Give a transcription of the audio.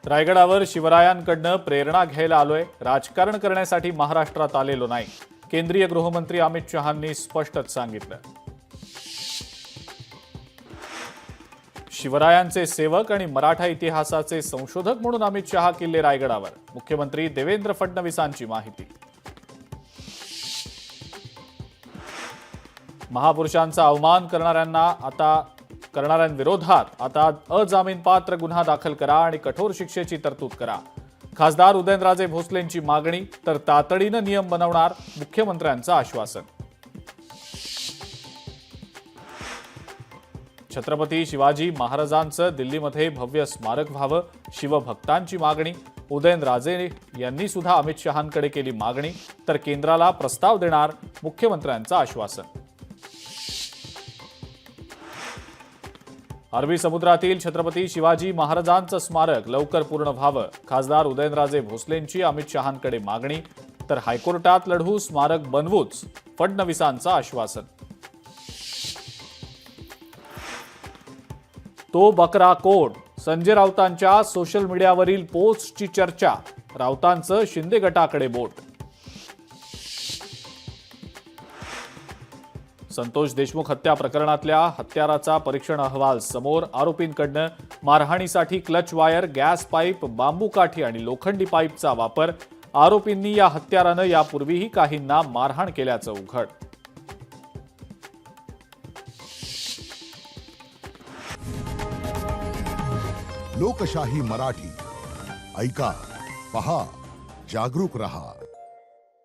रायगडावर शिवरायांकडनं प्रेरणा घ्यायला आलोय, राजकारण करण्यासाठी महाराष्ट्रात आलेलो नाही, केंद्रीय गृहमंत्री अमित शहांनी स्पष्टच सांगितलं. शिवरायांचे सेवक आणि मराठा इतिहासाचे संशोधक म्हणून अमित शहा किल्ले रायगडावर. मुख्यमंत्री देवेंद्र फडणवीसांची माहिती. महापुरुषांचा अवमान करणाऱ्यांविरोधात आता अजामीनपात्र गुन्हा दाखल करा आणि कठोर शिक्षेची तरतूद करा. खासदार उदयनराजे भोसलेंची मागणी, तर तातडीनं नियम बनवणार, मुख्यमंत्र्यांचं आश्वासन. छत्रपती शिवाजी महाराजांचं दिल्लीमध्ये भव्य स्मारक व्हावं, शिवभक्तांची मागणी. उदयनराजे यांनी सुद्धा अमित शहांकडे केली मागणी, तर केंद्राला प्रस्ताव देणार, मुख्यमंत्र्यांचं आश्वासन. अरबी समुद्रातील छत्रपती शिवाजी महाराजांचं स्मारक लवकर पूर्ण व्हावं, खासदार उदयनराजे भोसलेंची अमित शहांकडे मागणी. तर हायकोर्टात लढू, स्मारक बनवूच, फडणवीसांचं आश्वासन. तो बकरा कोण? संजय राऊतांच्या सोशल मीडियावरील पोस्टची चर्चा. राऊतांचं शिंदे गटाकडे बोट. संतोष देशमुख हत्या प्रकरणातल्या हत्याराचा परीक्षण अहवाल समोर. आरोपींकडनं मारहाणीसाठी क्लच वायर, गॅस पाईप, बांबू काठी आणि लोखंडी पाईपचा वापर. आरोपींनी या हत्यारानं यापूर्वीही काहींना मारहाण केल्याचं उघड. लोकशाही मराठी ऐका, पहा, जागरूक रहा.